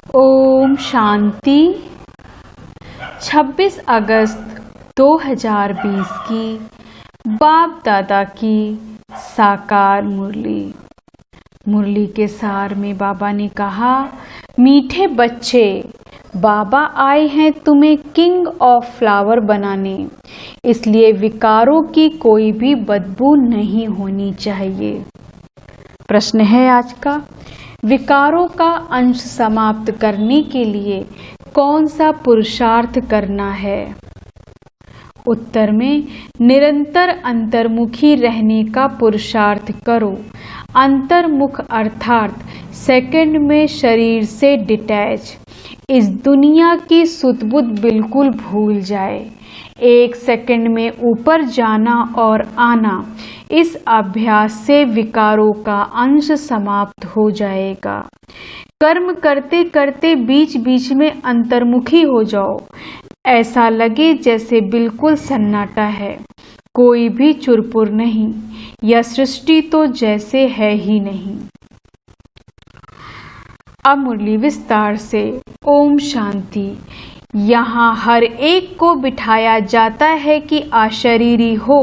ओम शांति। 26 अगस्त 2020 की बाप दादा की साकार मुरली के सार में बाबा ने कहा, मीठे बच्चे, बाबा आए हैं तुम्हें किंग ऑफ फ्लावर बनाने, इसलिए विकारों की कोई भी बदबू नहीं होनी चाहिए। प्रश्न है आज का, विकारों का अंश समाप्त करने के लिए कौन सा पुरुषार्थ करना है? उत्तर में निरंतर अंतर्मुखी रहने का पुरुषार्थ करो। अंतर्मुख अर्थात सेकंड में शरीर से डिटैच, इस दुनिया की सुध-बुध बिल्कुल भूल जाए। 1 सेकंड में ऊपर जाना और आना, इस अभ्यास से विकारों का अंश समाप्त हो जाएगा। कर्म करते करते बीच बीच में अंतर्मुखी हो जाओ, ऐसा लगे जैसे बिल्कुल सन्नाटा है, कोई भी चुरपुर नहीं, यह सृष्टि तो जैसे है ही नहीं। अब मुरली विस्तार से। ओम शांति। यहाँ हर एक को बिठाया जाता है कि अशरीरी हो,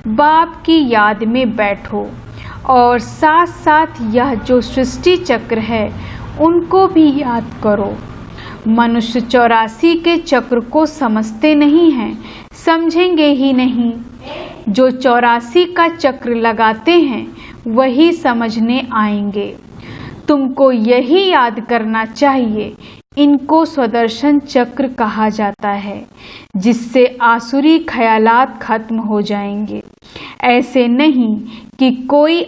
बाप की याद में बैठो और साथ साथ यह जो सृष्टि चक्र है उनको भी याद करो। मनुष्य 84 के चक्र को समझते नहीं हैं, समझेंगे ही नहीं। जो 84 का चक्र लगाते हैं वही समझने आएंगे। तुमको यही याद करना चाहिए, इनको स्वदर्शन चक्र कहा जाता है, जिससे आसुरी ख्यालात खत्म हो जाएंगे। ऐसे नहीं कि कोई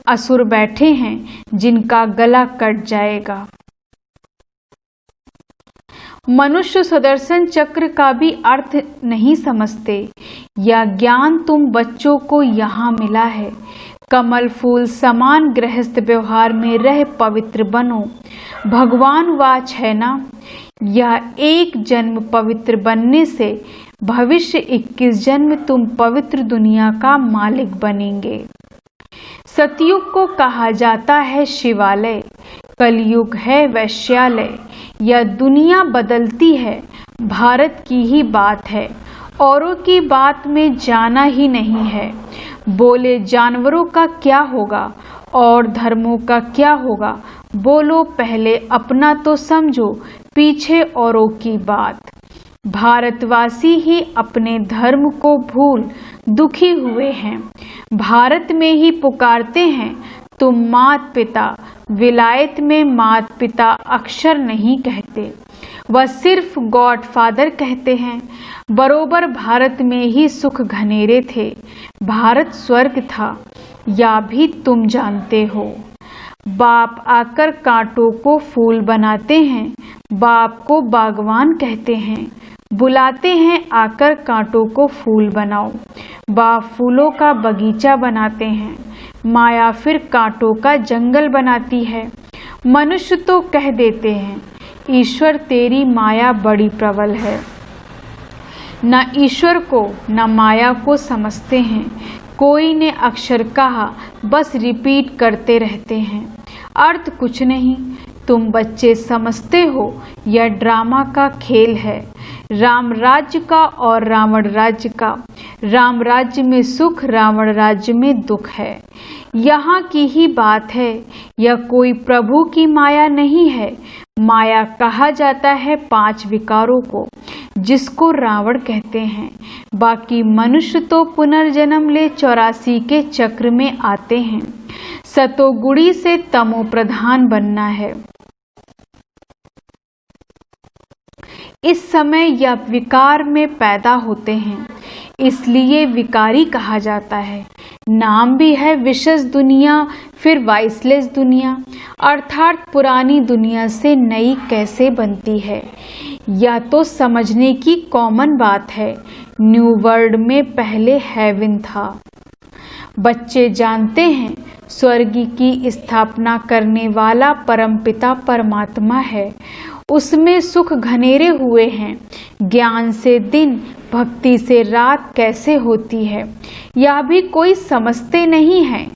असुर बैठे हैं जिनका गला कट जाएगा। मनुष्य सुदर्शन चक्र का भी अर्थ नहीं समझते। यह ज्ञान तुम बच्चों को यहाँ मिला है। कमल फूल समान गृहस्थ व्यवहार में रह पवित्र बनो। भगवान वाच है ना, यह एक जन्म पवित्र बनने से भविष्य 21 जन्म तुम पवित्र दुनिया का मालिक बनेंगे। सतयुग को कहा जाता है शिवालय, कलयुग है वैश्यालय। यह दुनिया बदलती है, भारत की ही बात है, औरों की बात में जाना ही नहीं है। बोले जानवरों का क्या होगा और धर्मों का क्या होगा, बोलो पहले अपना तो समझो, पीछे औरों की बात। भारतवासी ही अपने धर्म को भूल दुखी हुए हैं। भारत में ही पुकारते हैं तुम मात पिता, विलायत में मात पिता अक्षर नहीं कहते, वह सिर्फ गॉड फादर कहते हैं। बरोबर भारत में ही सुख घनेरे थे, भारत स्वर्ग था, या भी तुम जानते हो। बाप आकर कांटों को फूल बनाते हैं, बाप को बागवान कहते हैं, बुलाते हैं आकर कांटों को फूल बनाओ। बाप फूलों का बगीचा बनाते हैं, माया फिर कांटों का जंगल बनाती है। मनुष्य तो कह देते हैं ईश्वर तेरी माया बड़ी प्रबल है। न ईश्वर को न माया को समझते हैं। कोई ने अक्षर कहा, बस रिपीट करते रहते हैं, अर्थ कुछ नहीं। तुम बच्चे समझते हो यह ड्रामा का खेल है, राम राज्य का और रावण राज्य का। राम राज्य में सुख, रावण राज्य में दुख है। यहाँ की ही बात है, यह कोई प्रभु की माया नहीं है। माया कहा जाता है 5 विकारों को, जिसको रावण कहते हैं। बाकी मनुष्य तो पुनर्जन्म ले 84 के चक्र में आते हैं। सतोगुणी से तमो प्रधान बनना है। इस समय यह विकार में पैदा होते हैं, इसलिए विकारी कहा जाता है। नाम भी है विशेष दुनिया, फिर वाइसलेस दुनिया, अर्थात पुरानी दुनिया से नई कैसे बनती है, यह तो समझने की कॉमन बात है। न्यू वर्ल्ड में पहले हेवन था। बच्चे जानते हैं स्वर्ग की स्थापना करने वाला परमपिता परमात्मा है, उसमें सुख घनेरे हुए हैं। ज्ञान से दिन, भक्ति से रात कैसे होती है, यह भी कोई समझते नहीं है।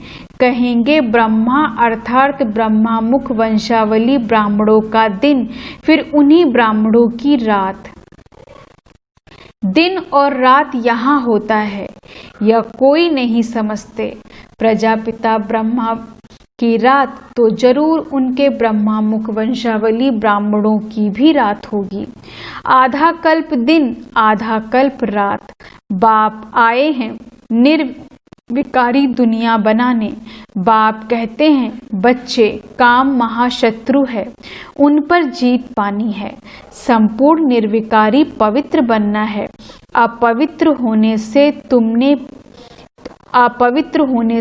कहेंगे ब्रह्मा अर्थात ब्रह्मामुख वंशावली ब्राह्मणों का दिन, फिर उन्हीं ब्राह्मणों की रात। दिन और रात यहाँ होता है, यह कोई नहीं समझते। प्रजापिता ब्रह्मा की रात तो जरूर उनके ब्रह्मामुख वंशावली ब्राह्मणों की भी रात होगी। आधा कल्प दिन, आधा कल्प रात। बाप आए हैं निर्विकारी दुनिया बनाने। बाप कहते हैं बच्चे, काम महाशत्रु है, उन पर जीत पानी है। संपूर्ण निर्विकारी पवित्र बनना है। अपवित्र होने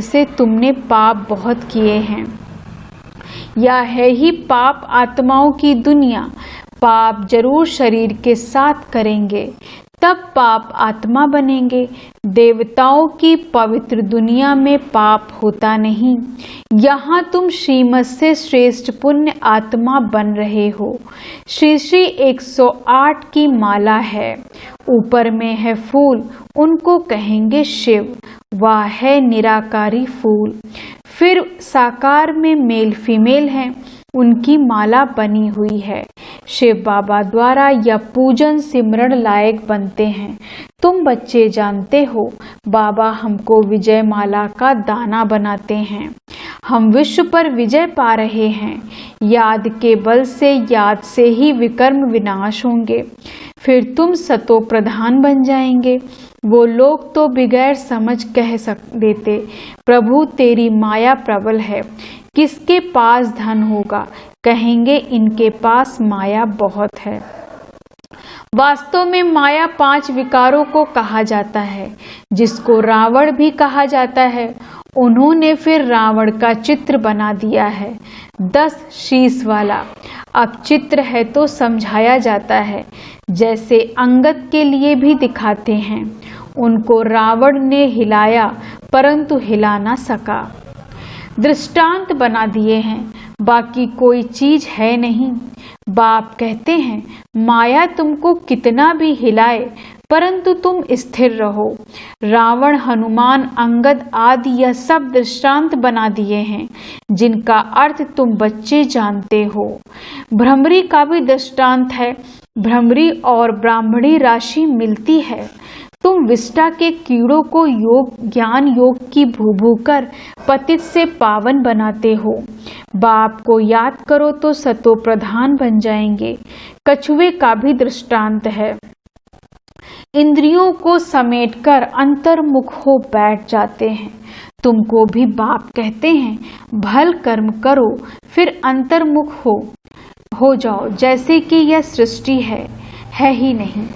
से तुमने पाप बहुत किए हैं। यह है ही पाप आत्माओं की दुनिया। पाप जरूर शरीर के साथ करेंगे, तब पाप आत्मा बनेंगे। देवताओं की पवित्र दुनिया में पाप होता नहीं। यहाँ तुम श्रीमत से श्रेष्ठ पुण्य आत्मा बन रहे हो। श्री श्री 108 की माला है, ऊपर में है फूल, उनको कहेंगे शिव। वह है निराकारी फूल। फिर साकार में मेल फीमेल हैं, उनकी माला बनी हुई है। शिव बाबा द्वारा यह पूजन सिमरण लायक बनते हैं। तुम बच्चे जानते हो, बाबा हमको विजय माला का दाना बनाते हैं। हम विश्व पर विजय पा रहे हैं। याद के बल से, याद से ही विकर्म विनाश होंगे। फिर तुम सतो प्रधान बन जाएंगे। वो लोग तो बगैर समझ कह देते, प्रभु तेरी माया प्रबल है, किसके पास धन होगा? कहेंगे इनके पास माया बहुत है। वास्तव में माया 5 विकारों को कहा जाता है, जिसको रावण भी कहा जाता है। उन्होंने फिर रावण का चित्र बना दिया है, 10 शीश वाला। अब चित्र है तो समझाया जाता है, जैसे अंगद के लिए भी दिखाते हैं। उनको रावण ने हिलाया, परंतु हिला ना सका। दृष्टांत बना दिए हैं, बाकी कोई चीज है नहीं। बाप कहते हैं माया तुमको कितना भी हिलाए, परंतु तुम स्थिर रहो। रावण, हनुमान, अंगद आदि यह सब दृष्टांत बना दिए हैं, जिनका अर्थ तुम बच्चे जानते हो। भ्रमरी का भी दृष्टांत है। भ्रमरी और ब्राह्मणी राशि मिलती है। तुम विष्टा के कीड़ों को ज्ञान योग की भूभू कर पतित से पावन बनाते हो। बाप को याद करो तो सतो प्रधान बन जाएंगे। कछुए का भी दृष्टांत है। इंद्रियों को समेटकर अंतर्मुख हो बैठ जाते हैं। तुमको भी बाप कहते हैं भल कर्म करो, फिर अंतर्मुख हो जाओ, जैसे कि यह सृष्टि है ही नहीं।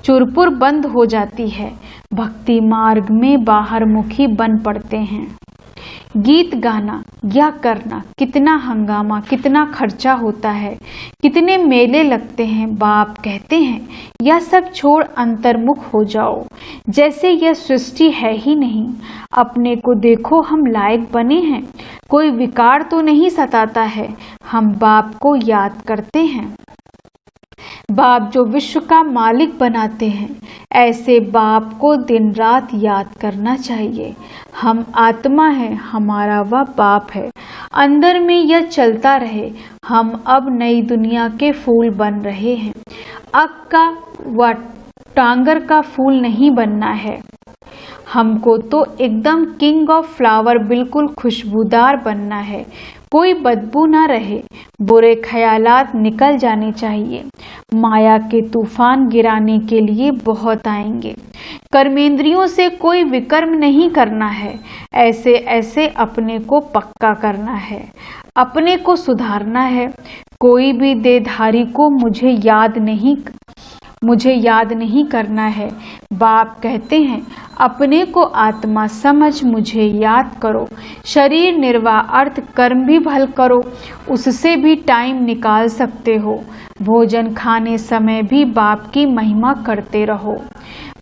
चुरपुर बंद हो जाती है। भक्ति मार्ग में बाहर मुखी बन पड़ते हैं। गीत गाना या करना, कितना हंगामा, कितना खर्चा होता है, कितने मेले लगते हैं। बाप कहते हैं यह सब छोड़ अंतर्मुख हो जाओ, जैसे यह सृष्टि है ही नहीं। अपने को देखो, हम लायक बने हैं, कोई विकार तो नहीं सताता है। हम बाप को याद करते हैं। बाप जो विश्व का मालिक बनाते हैं, ऐसे बाप को दिन रात याद करना चाहिए। हम आत्मा हैं, हमारा वह बाप है। अंदर में यह चलता रहे। हम अब नई दुनिया के फूल बन रहे हैं। अक का व टांगर का फूल नहीं बनना है। हमको तो एकदम किंग ऑफ फ्लावर, बिल्कुल खुशबूदार बनना है। कोई बदबू ना रहे, बुरे ख्यालात निकल जाने चाहिए। माया के तूफान गिराने के लिए बहुत आएंगे। कर्मेंद्रियों से कोई विकर्म नहीं करना है। ऐसे ऐसे अपने को पक्का करना है, अपने को सुधारना है। कोई भी देहधारी को मुझे याद नहीं करना है। बाप कहते हैं अपने को आत्मा समझ मुझे याद करो। शरीर निर्वाह अर्थ कर्म भी भल करो, उससे भी टाइम निकाल सकते हो। भोजन खाने समय भी बाप की महिमा करते रहो।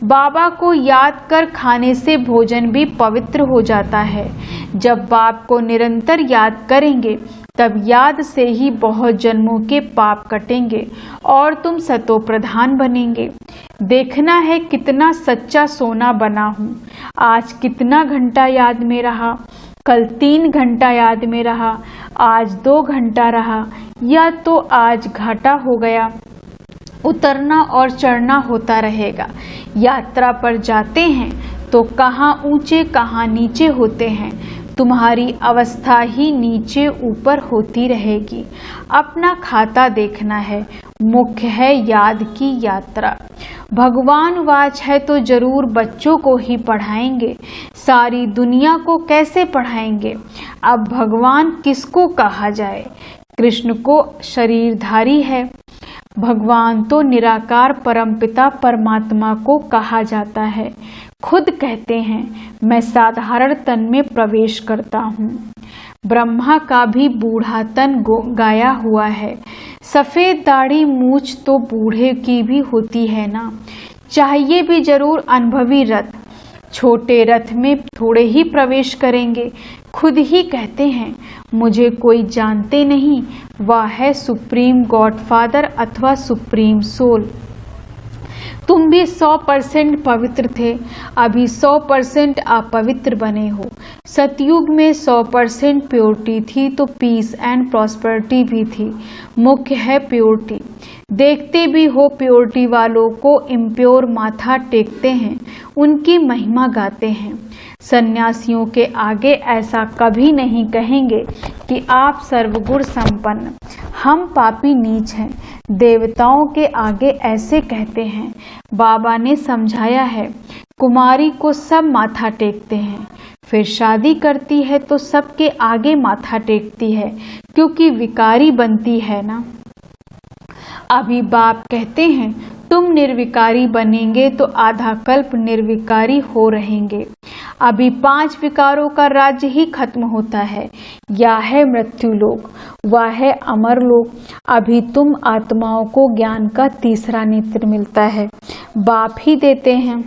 बाबा को याद कर खाने से भोजन भी पवित्र हो जाता है। जब बाप को निरंतर याद करेंगे, तब याद से ही बहुत जन्मों के पाप कटेंगे और तुम सतो प्रधान बनेंगे। देखना है कितना सच्चा सोना बना हूँ। आज कितना घंटा याद में रहा। कल 3 घंटा याद में रहा, आज 2 घंटा रहा, या तो आज घाटा हो गया। उतरना और चढ़ना होता रहेगा। यात्रा पर जाते हैं तो कहाँ ऊंचे कहाँ नीचे होते हैं। तुम्हारी अवस्था ही नीचे ऊपर होती रहेगी। अपना खाता देखना है, मुख्य है याद की यात्रा। भगवान वाच है तो जरूर बच्चों को ही पढ़ाएंगे, सारी दुनिया को कैसे पढ़ाएंगे। अब भगवान किसको कहा जाए, कृष्ण को शरीरधारी है। भगवान तो निराकार परमपिता परमात्मा को कहा जाता है। खुद कहते हैं मैं साधारण तन में प्रवेश करता हूँ। ब्रह्मा का भी बूढ़ा तन गाया हुआ है। सफेद दाढ़ी मूछ तो बूढ़े की भी होती है ना। चाहिए भी जरूर अनुभवी रथ। छोटे रथ में थोड़े ही प्रवेश करेंगे। खुद ही कहते हैं मुझे कोई जानते नहीं, वह है सुप्रीम गॉडफादर अथवा सुप्रीम सोल। तुम भी 100% पवित्र थे, अभी 100% अपवित्र बने हो। सतयुग में 100% प्योरिटी थी तो पीस एंड प्रॉस्पेरिटी भी थी। मुख्य है प्योरिटी। देखते भी हो प्योरिटी वालों को इम्प्योर माथा टेकते हैं, उनकी महिमा गाते हैं। सन्यासियों के आगे ऐसा कभी नहीं कहेंगे कि आप सर्वगुण संपन्न, हम पापी नीच हैं। देवताओं के आगे ऐसे कहते हैं। बाबा ने समझाया है, कुमारी को सब माथा टेकते हैं, फिर शादी करती है तो सबके आगे माथा टेकती है, क्योंकि विकारी बनती है ना। अभी बाप कहते हैं तुम निर्विकारी बनेंगे तो आधा कल्प निर्विकारी हो रहेंगे। अभी 5 विकारों का राज्य ही खत्म होता है। या है मृत्यु लोक, वह है अमर लोक। अभी तुम आत्माओं को ज्ञान का तीसरा नेत्र मिलता है, बाप ही देते हैं।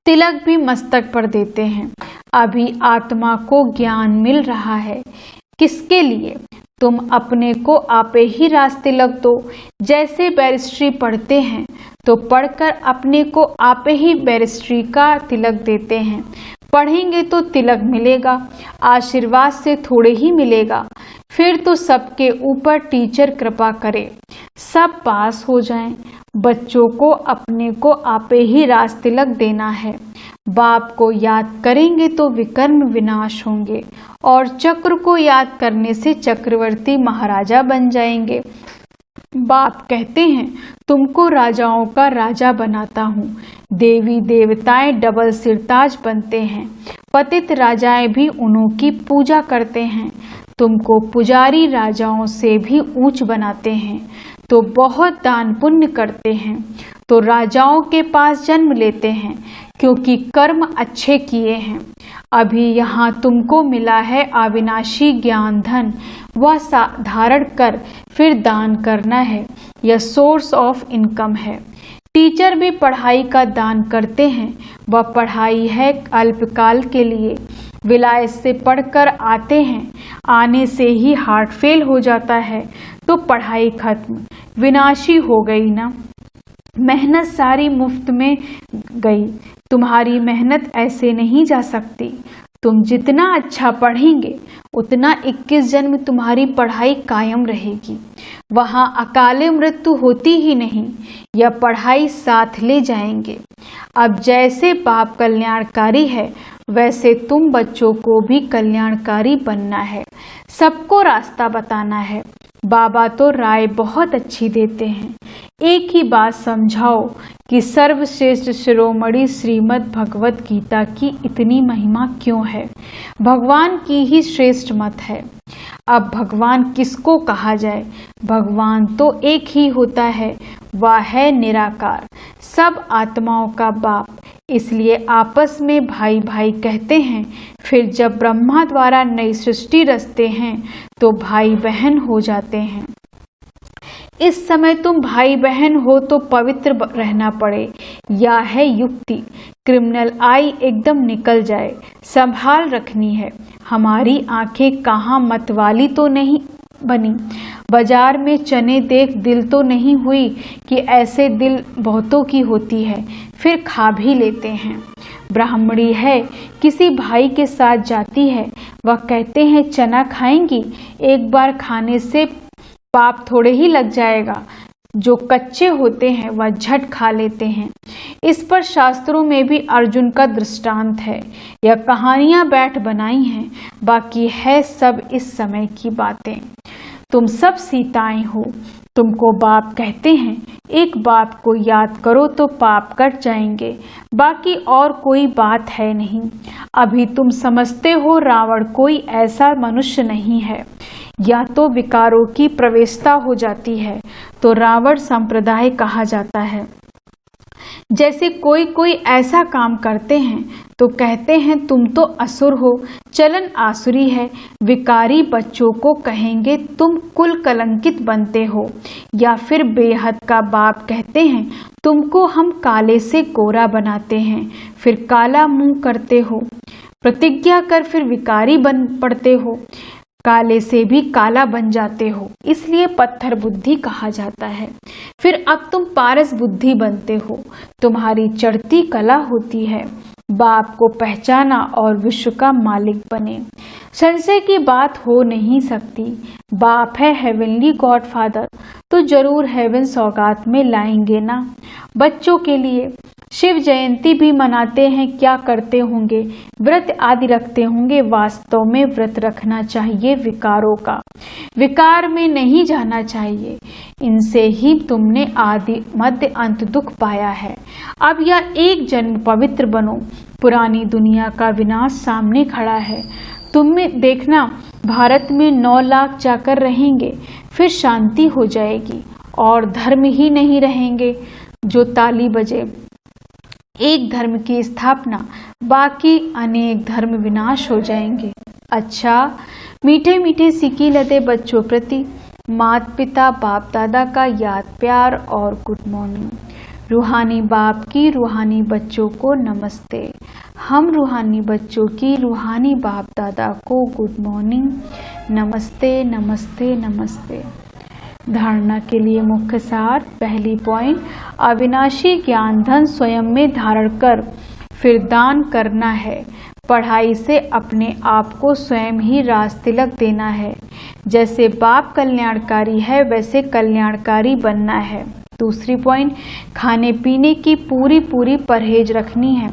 तिलक भी मस्तक पर देते हैं। अभी आत्मा को ज्ञान मिल रहा है। किसके लिए? तुम अपने को आपे ही रास तिलक दो। जैसे बैरिस्ट्री पढ़ते हैं तो पढ़कर अपने को आपे ही बैरिस्ट्री का तिलक देते हैं। पढ़ेंगे तो तिलक मिलेगा, आशीर्वाद से थोड़े ही मिलेगा। फिर तो सबके ऊपर टीचर कृपा करे, सब पास हो जाएं। बच्चों को अपने को आपे ही रास तिलक देना है। बाप को याद करेंगे तो विकर्म विनाश होंगे, और चक्र को याद करने से चक्रवर्ती महाराजा बन जाएंगे। बाप कहते हैं तुमको राजाओं का राजा बनाता हूँ। देवी देवताएं डबल सिरताज बनते हैं। पतित राजाएं भी उन्हीं की पूजा करते हैं। तुमको पुजारी राजाओं से भी ऊंच बनाते हैं। तो बहुत दान पुण्य करते हैं तो राजाओं के पास जन्म लेते हैं, क्योंकि कर्म अच्छे किए हैं। अभी यहाँ तुमको मिला है अविनाशी ज्ञान धन, वह धारण कर फिर दान करना है। यह सोर्स ऑफ इनकम है। टीचर भी पढ़ाई का दान करते हैं। वह पढ़ाई है अल्पकाल के लिए। विलायत से पढ़कर आते हैं, आने से ही हार्ट फेल हो जाता है तो पढ़ाई खत्म, विनाशी हो गई ना। मेहनत सारी मुफ्त में गई। तुम्हारी मेहनत ऐसे नहीं जा सकती। तुम जितना अच्छा पढ़ेंगे उतना 21 जन्म तुम्हारी पढ़ाई कायम रहेगी। वहाँ अकाले मृत्यु होती ही नहीं, यह पढ़ाई साथ ले जाएंगे। अब जैसे बाप कल्याणकारी है, वैसे तुम बच्चों को भी कल्याणकारी बनना है, सबको रास्ता बताना है। बाबा तो राय बहुत अच्छी देते हैं। एक ही बात समझाओ कि सर्वश्रेष्ठ शिरोमणि श्रीमद् भगवत गीता की इतनी महिमा क्यों है। भगवान की ही श्रेष्ठ मत है। अब भगवान किसको कहा जाए? भगवान तो एक ही होता है, वह है निराकार, सब आत्माओं का बाप। इसलिए आपस में भाई भाई कहते हैं। फिर जब ब्रह्मा द्वारा नई सृष्टि रचते हैं तो भाई बहन हो जाते हैं। इस समय तुम भाई बहन हो तो पवित्र रहना पड़े, या है युक्ति। क्रिमिनल आई एकदम निकल जाए, संभाल रखनी है। हमारी आंखें कहाँ मतवाली तो नहीं बनी। बाजार में चने देख दिल तो नहीं हुई कि ऐसे दिल बहुतों की होती है, फिर खा भी लेते हैं। ब्राह्मणी है, किसी भाई के साथ जाती है, वह कहते हैं चना खाएंगी, एक बार खाने से पाप थोड़े ही लग जाएगा। जो कच्चे होते हैं वह झट खा लेते हैं। इस पर शास्त्रों में भी अर्जुन का दृष्टांत है। यह कहानियां बैठ बनाई हैं, बाकी है सब इस समय की बातें। तुम सब सीताएं हो, तुमको बाप कहते हैं, एक बाप को याद करो तो पाप कट जाएंगे, बाकी और कोई बात है नहीं। अभी तुम समझते हो रावण कोई ऐसा मनुष्य नहीं है, या तो विकारों की प्रवेशता हो जाती है तो रावण संप्रदाय कहा जाता है। जैसे कोई कोई ऐसा काम करते हैं तो कहते हैं तुम तो असुर हो, चलन आसुरी है। विकारी बच्चों को कहेंगे तुम कुल कलंकित बनते हो, या फिर बेहद का बाप कहते हैं तुमको हम काले से गोरा बनाते हैं, फिर काला मुंह करते हो। प्रतिज्ञा कर फिर विकारी बन पड़ते हो, काले से भी काला बन जाते हो, इसलिए पत्थर बुद्धि कहा जाता है। फिर अब तुम पारस बुद्धि बनते हो, तुम्हारी चढ़ती कला होती है, बाप को पहचाना और विश्व का मालिक बने। संशय की बात हो नहीं सकती। बाप है हेवनली गॉडफादर, तो जरूर हेवन सौगात में लाएंगे ना। बच्चों के लिए शिव जयंती भी मनाते हैं, क्या करते होंगे, व्रत आदि रखते होंगे। वास्तव में व्रत रखना चाहिए विकारों का, विकार में नहीं जाना चाहिए। इनसे ही तुमने आदि मध्य अंत दुख पाया है। अब यह एक जन्म पवित्र बनो, पुरानी दुनिया का विनाश सामने खड़ा है। तुम्हें देखना भारत में 9 लाख जाकर रहेंगे, फिर शांति हो जाएगी और धर्म ही नहीं रहेंगे। जो ताली बजे एक धर्म की स्थापना, बाकी अनेक धर्म विनाश हो जाएंगे। अच्छा, मीठे मीठे सिक्की लदे बच्चों प्रति माता पिता बाप दादा का याद प्यार और गुड मॉर्निंग। रूहानी बाप की रूहानी बच्चों को नमस्ते। हम रूहानी बच्चों की रूहानी बाप दादा को गुड मॉर्निंग, नमस्ते नमस्ते नमस्ते। धारणा के लिए मुख्य सार। पहली पॉइंट, अविनाशी ज्ञान धन स्वयं में धारण कर फिर दान करना है। पढ़ाई से अपने आप को स्वयं ही राज तिलक देना है। जैसे बाप कल्याणकारी है वैसे कल्याणकारी बनना है। दूसरी पॉइंट, खाने पीने की पूरी परहेज रखनी है।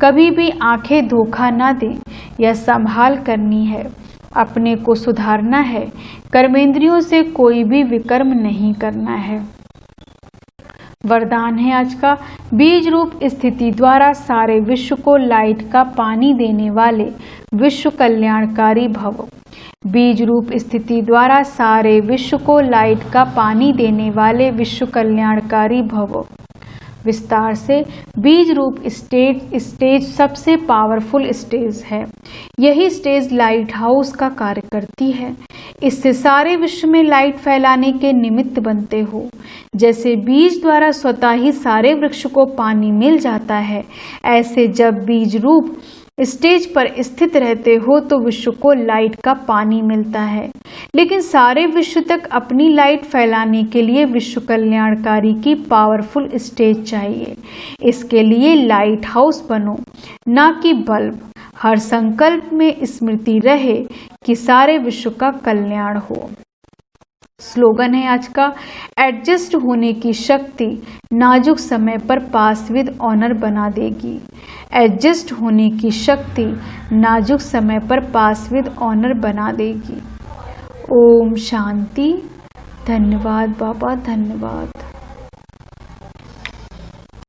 कभी भी आंखें धोखा ना दें, यह संभाल करनी है। अपने को सुधारना है, कर्मेंद्रियों से कोई भी विकर्म नहीं करना है। वरदान है आज का, बीज रूप स्थिति द्वारा सारे विश्व को लाइट का पानी देने वाले विश्व कल्याणकारी भव। बीज रूप स्थिति द्वारा सारे विश्व को लाइट का पानी देने वाले विश्व कल्याणकारी भव। विस्तार से, बीज रूप स्टेज सबसे पावरफुल स्टेज है। यही स्टेज लाइट हाउस का कार्य करती है। इससे सारे विश्व में लाइट फैलाने के निमित्त बनते हो। जैसे बीज द्वारा स्वतः ही सारे वृक्ष को पानी मिल जाता है, ऐसे जब बीज रूप स्टेज पर स्थित रहते हो तो विश्व को लाइट का पानी मिलता है। लेकिन सारे विश्व तक अपनी लाइट फैलाने के लिए विश्व कल्याणकारी की पावरफुल स्टेज चाहिए। इसके लिए लाइट हाउस बनो, ना कि बल्ब। हर संकल्प में स्मृति रहे कि सारे विश्व का कल्याण हो। स्लोगन है आज का, एडजस्ट होने की शक्ति नाजुक समय पर पास विद ऑनर बना देगी। एडजस्ट होने की शक्ति नाजुक समय पर पास विद ऑनर बना देगी। ओम शांति। धन्यवाद बाबा, धन्यवाद।